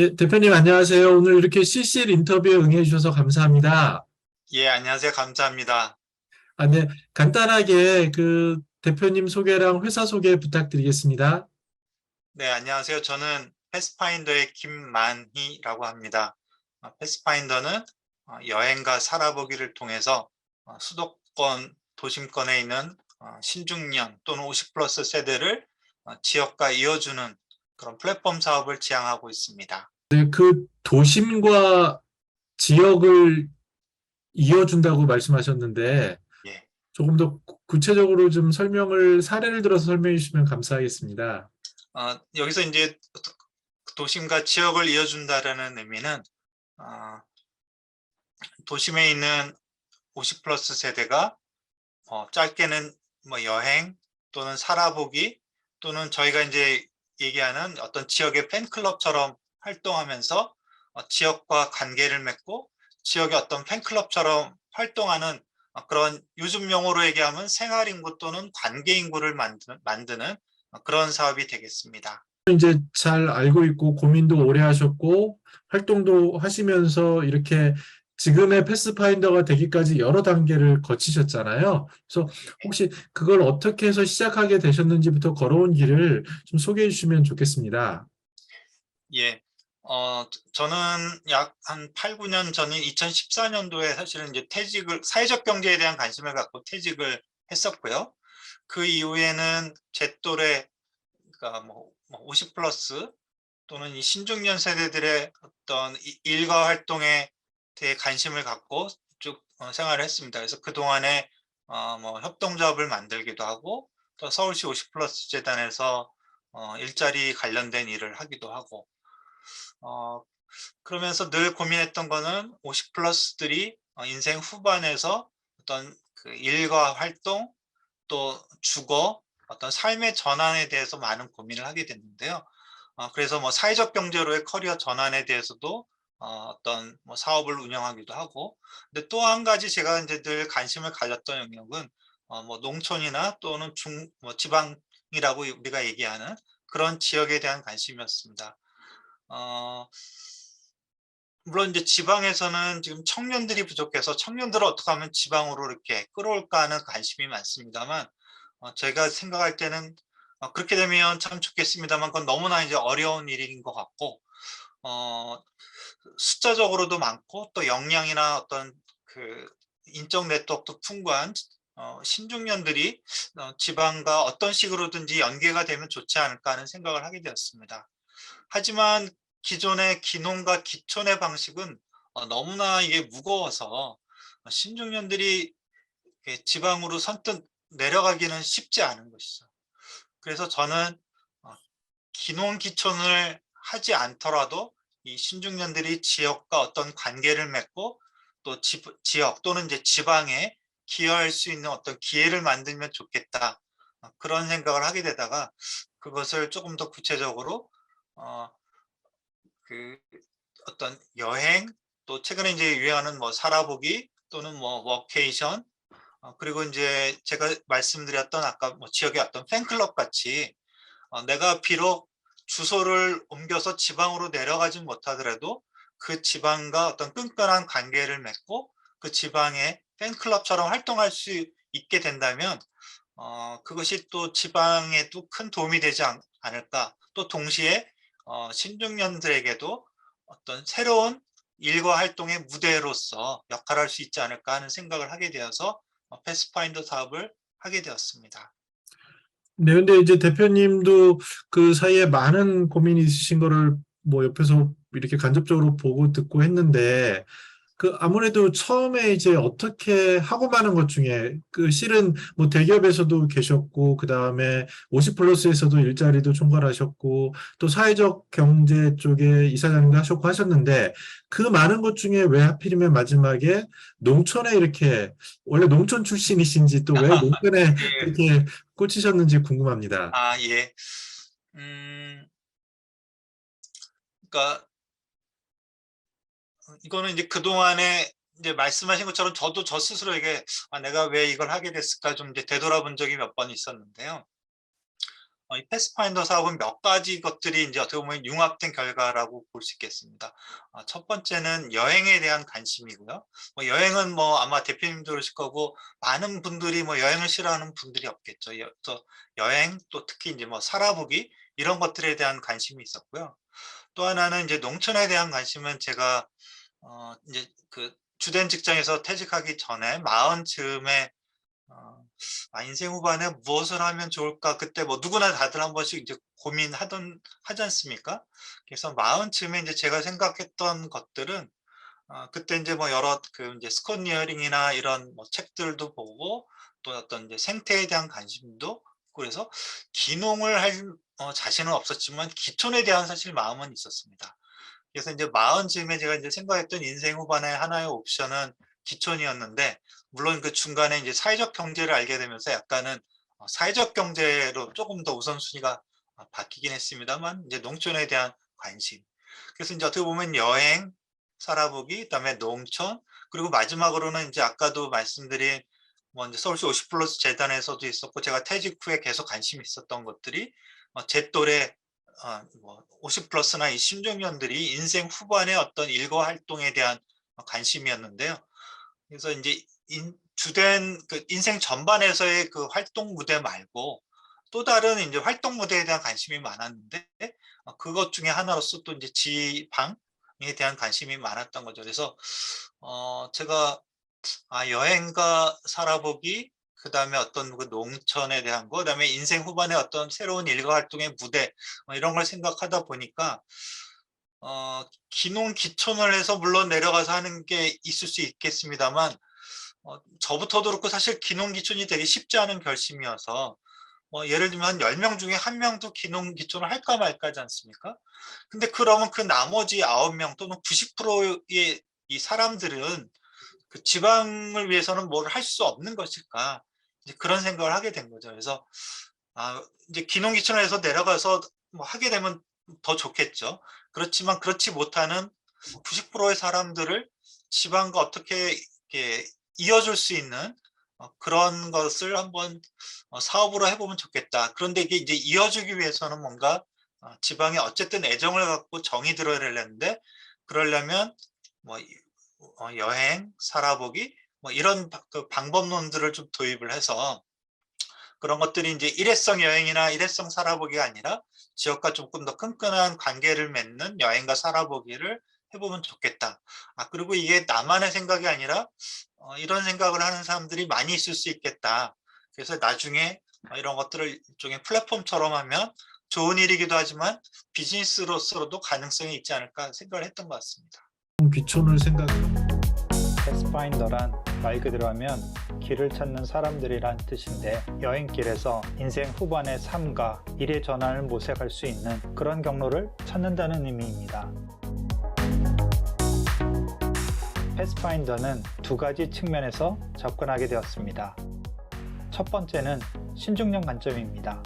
네, 대표님 안녕하세요. 오늘 이렇게 CCL 인터뷰에 응해 주셔서 감사합니다. 예, 안녕하세요. 감사합니다. 네, 간단하게 그 대표님 소개랑 회사 소개 부탁드리겠습니다. 네, 안녕하세요. 저는 패스파인더의 김만희라고 합니다. 패스파인더는 여행과 살아보기를 통해서 수도권, 도심권에 있는 신중년 또는 50 플러스 세대를 지역과 이어주는 그런 플랫폼 사업을 지향하고 있습니다. 네, 그 도심과 지역을 이어준다고 말씀하셨는데 예. 조금 더 구체적으로 좀 설명을 사례를 들어서 설명해 주시면 감사하겠습니다. 여기서 이제 도심과 지역을 이어준다라는 의미는 어, 도심에 있는 50 플러스 세대가 짧게는 뭐 여행 또는 살아보기 또는 저희가 이제 얘기하는 어떤 지역의 팬클럽처럼 활동하면서 지역과 관계를 맺고 지역의 어떤 팬클럽처럼 활동하는 그런 요즘 용어로 얘기하면 생활인구 또는 관계인구를 만드는 그런 사업이 되겠습니다. 이제 잘 알고 있고 고민도 오래 하셨고 활동도 하시면서 이렇게 지금의 패스파인더가 되기까지 여러 단계를 거치셨잖아요. 그래서 혹시 그걸 어떻게 해서 시작하게 되셨는지부터 걸어온 길을 좀 소개해 주시면 좋겠습니다. 예. 저는 약 한 8, 9년 전인 2014년도에 사실은 이제 사회적 경제에 대한 관심을 갖고 퇴직을 했었고요. 그 이후에는 제 또래, 그러니까 뭐 50 플러스 또는 이 신중년 세대들의 어떤 일과 활동에 대해 관심을 갖고 쭉 생활을 했습니다. 그래서 그동안에 뭐 협동조합을 만들기도 하고 또 서울시 50 플러스 재단에서 일자리 관련된 일을 하기도 하고 어, 그러면서 늘 고민했던 거는 50 플러스들이 인생 후반에서 어떤 그 일과 활동 또 주거 어떤 삶의 전환에 대해서 많은 고민을 하게 됐는데요. 그래서 뭐 사회적 경제로의 커리어 전환에 대해서도 어떤 뭐 사업을 운영하기도 하고, 근데 또 한 가지 제가 이제 늘 관심을 가졌던 영역은 뭐 농촌이나 또는 뭐 지방이라고 우리가 얘기하는 그런 지역에 대한 관심이었습니다. 어, 물론 이제 지방에서는 지금 청년들이 부족해서 청년들을 어떻게 하면 지방으로 이렇게 끌어올까 하는 관심이 많습니다만, 제가 생각할 때는 그렇게 되면 참 좋겠습니다만 그건 너무나 이제 어려운 일인 것 같고, 어, 숫자적으로도 많고 또 역량이나 어떤 그 인적 네트워크도 풍부한 신중년들이 지방과 어떤 식으로든지 연계가 되면 좋지 않을까 하는 생각을 하게 되었습니다. 하지만 기존의 기농과 기촌의 방식은 너무나 이게 무거워서 신중년들이 지방으로 선뜻 내려가기는 쉽지 않은 것이죠. 그래서 저는 어, 기농 기촌을 하지 않더라도 이 신중년들이 지역과 어떤 관계를 맺고 또 지역 또는 이제 지방에 기여할 수 있는 어떤 기회를 만들면 좋겠다. 그런 생각을 하게 되다가 그것을 조금 더 구체적으로 어, 그 어떤 여행 또 최근에 이제 유행하는 뭐 살아보기 또는 뭐 워케이션 그리고 이제 제가 말씀드렸던 아까 뭐 지역의 어떤 팬클럽 같이 내가 비록 주소를 옮겨서 지방으로 내려가진 못하더라도 그 지방과 어떤 끈끈한 관계를 맺고 그 지방의 팬클럽처럼 활동할 수 있게 된다면 그것이 또 지방에도 큰 도움이 되지 않을까. 또 동시에 신중년들에게도 어떤 새로운 일과 활동의 무대로서 역할할 수 있지 않을까 하는 생각을 하게 되어서 패스파인더 사업을 하게 되었습니다. 네, 근데 이제 대표님도 그 사이에 많은 고민이 있으신 거를 뭐 옆에서 이렇게 간접적으로 보고 듣고 했는데 그 아무래도 처음에 이제 어떻게 하고 마는 것 중에 그 실은 뭐 대기업에서도 계셨고 그다음에 50 플러스에서도 일자리도 총괄하셨고 또 사회적 경제 쪽에 이사장님도 하셨고 하셨는데 그 많은 것 중에 왜 하필이면 마지막에 농촌에 이렇게 원래 농촌 출신이신지 또 왜 농촌에 예. 그렇게 꽂히셨는지 궁금합니다. 예. 음, 그러니까 이거는 이제 그동안에 이제 말씀하신 것처럼 저도 저 스스로에게 내가 왜 이걸 하게 됐을까 좀 이제 되돌아본 적이 몇 번 있었는데요. 이 패스파인더 사업은 몇 가지 것들이 이제 어떻게 보면 융합된 결과라고 볼 수 있겠습니다. 첫 번째는 여행에 대한 관심이고요. 여행은 아마 대표님도 그러실 거고 많은 분들이 여행을 싫어하는 분들이 없겠죠. 그래서 여행 또 특히 이제 살아보기 이런 것들에 대한 관심이 있었고요. 또 하나는 이제 농촌에 대한 관심은 제가 이제 그 주된 직장에서 퇴직하기 전에 40 즈음에 인생 후반에 무엇을 하면 좋을까? 그때 누구나 다들 한 번씩 이제 하지 않습니까? 그래서 40 즈음에 이제 제가 생각했던 것들은 그때 이제 여러 이제 스콧니어링이나 이런 책들도 보고 또 어떤 이제 생태에 대한 관심도 그래서 귀농을 할 자신은 없었지만 기촌에 대한 사실 마음은 있었습니다. 그래서 이제 40 즈음에 제가 이제 생각했던 인생 후반의 하나의 옵션은 기촌이었는데 물론 그 중간에 이제 사회적 경제를 알게 되면서 약간은 사회적 경제로 조금 더 우선순위가 바뀌긴 했습니다만 이제 농촌에 대한 관심. 그래서 이제 어떻게 보면 여행, 살아보기, 그다음에 농촌, 그리고 마지막으로는 이제 아까도 말씀드린 이제 서울시 50+ 재단에서도 있었고 제가 퇴직 후에 계속 관심이 있었던 것들이 제 또래 50+나 이 신중년들이 인생 후반의 어떤 일과 활동에 대한 관심이었는데요. 그래서 이제 주된 그 인생 전반에서의 그 활동 무대 말고 또 다른 이제 활동 무대에 대한 관심이 많았는데 그것 중에 하나로서 또 이제 지방에 대한 관심이 많았던 거죠. 그래서 제가 여행과 살아보기, 그다음에 어떤 그 농촌에 대한 거, 그다음에 인생 후반에 어떤 새로운 일과 활동의 무대 이런 걸 생각하다 보니까 귀농 귀촌을 해서 물론 내려가서 하는 게 있을 수 있겠습니다만 저부터도 그렇고 사실 귀농 귀촌이 되게 쉽지 않은 결심이어서 예를 들면 한 10명 중에 1명도 귀농 귀촌을 할까 말까지 않습니까? 근데 그러면 그 나머지 9명 또는 90%의 이 사람들은 그 지방을 위해서는 뭘 할 수 없는 것일까? 이제 그런 생각을 하게 된 거죠. 그래서 이제 귀농 귀촌을 해서 내려가서 하게 되면 더 좋겠죠. 그렇지만 그렇지 못하는 90%의 사람들을 지방과 어떻게 이렇게 이어줄 수 있는 그런 것을 한번 사업으로 해보면 좋겠다. 그런데 이게 이제 이어주기 위해서는 뭔가 지방에 어쨌든 애정을 갖고 정이 들어야 되는데 그러려면 여행, 살아보기 이런 그 방법론들을 좀 도입을 해서 그런 것들이 이제 일회성 여행이나 일회성 살아보기가 아니라 지역과 조금 더 끈끈한 관계를 맺는 여행과 살아보기를 해보면 좋겠다. 그리고 이게 나만의 생각이 아니라 이런 생각을 하는 사람들이 많이 있을 수 있겠다. 그래서 나중에 이런 것들을 일종의 플랫폼처럼 하면 좋은 일이기도 하지만 비즈니스로서도 가능성이 있지 않을까 생각을 했던 것 같습니다. 귀촌을 패스파인더란 말 그대로 하면 길을 찾는 사람들이란 뜻인데 여행길에서 인생 후반의 삶과 일의 전환을 모색할 수 있는 그런 경로를 찾는다는 의미입니다. 패스파인더는 두 가지 측면에서 접근하게 되었습니다. 첫 번째는 신중년 관점입니다.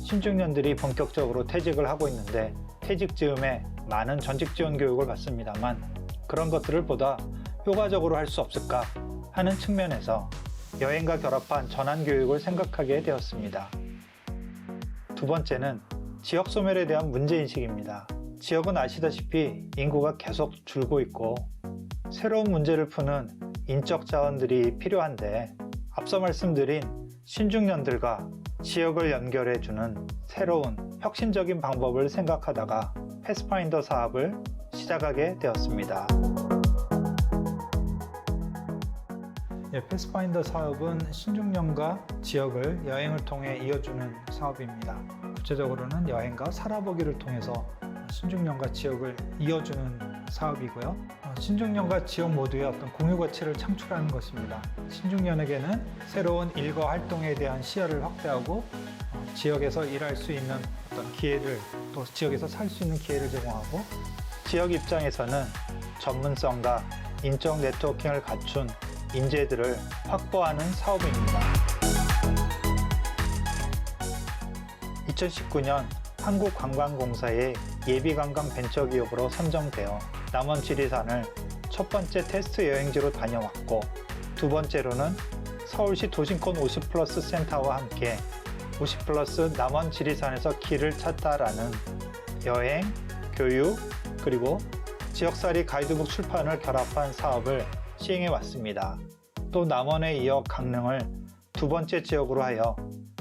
신중년들이 본격적으로 퇴직을 하고 있는데 퇴직 즈음에 많은 전직 지원 교육을 받습니다만 그런 것들을 보다 효과적으로 할 수 없을까 하는 측면에서 여행과 결합한 전환 교육을 생각하게 되었습니다. 두 번째는 지역 소멸에 대한 문제인식입니다. 지역은 아시다시피 인구가 계속 줄고 있고 새로운 문제를 푸는 인적 자원들이 필요한데 앞서 말씀드린 신중년들과 지역을 연결해주는 새로운 혁신적인 방법을 생각하다가 패스파인더 사업을 시작하게 되었습니다. 패스파인더 사업은 신중년과 지역을 여행을 통해 이어주는 사업입니다. 구체적으로는 여행과 살아보기를 통해서 신중년과 지역을 이어주는 사업이고요. 신중년과 지역 모두의 어떤 공유 가치를 창출하는 것입니다. 신중년에게는 새로운 일과 활동에 대한 시야를 확대하고 지역에서 일할 수 있는 어떤 기회를 또 지역에서 살 수 있는 기회를 제공하고 지역 입장에서는 전문성과 인적 네트워킹을 갖춘 인재들을 확보하는 사업입니다. 2019년 한국관광공사의 예비관광 벤처기업으로 선정되어 남원 지리산을 첫 번째 테스트 여행지로 다녀왔고 두 번째로는 서울시 도심권 50+ 센터와 함께 50플러스 남원 지리산에서 길을 찾다라는 여행, 교육, 그리고 지역살이 가이드북 출판을 결합한 사업을 시행해 왔습니다. 또 남원에 이어 강릉을 두 번째 지역으로 하여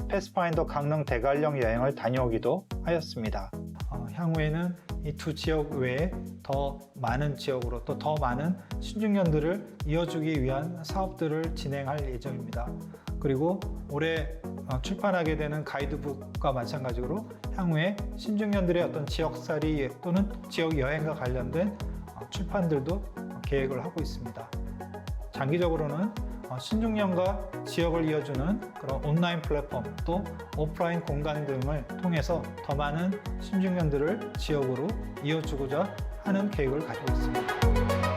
패스파인더 강릉 대관령 여행을 다녀오기도 하였습니다. 향후에는 이 두 지역 외에 더 많은 지역으로 또 더 많은 신중년들을 이어주기 위한 사업들을 진행할 예정입니다. 그리고 올해 출판하게 되는 가이드북과 마찬가지로 향후에 신중년들의 어떤 지역살이 또는 지역 여행과 관련된 출판들도 계획을 하고 있습니다. 장기적으로는 신중년과 지역을 이어주는 그런 온라인 플랫폼 또 오프라인 공간 등을 통해서 더 많은 신중년들을 지역으로 이어주고자 하는 계획을 가지고 있습니다.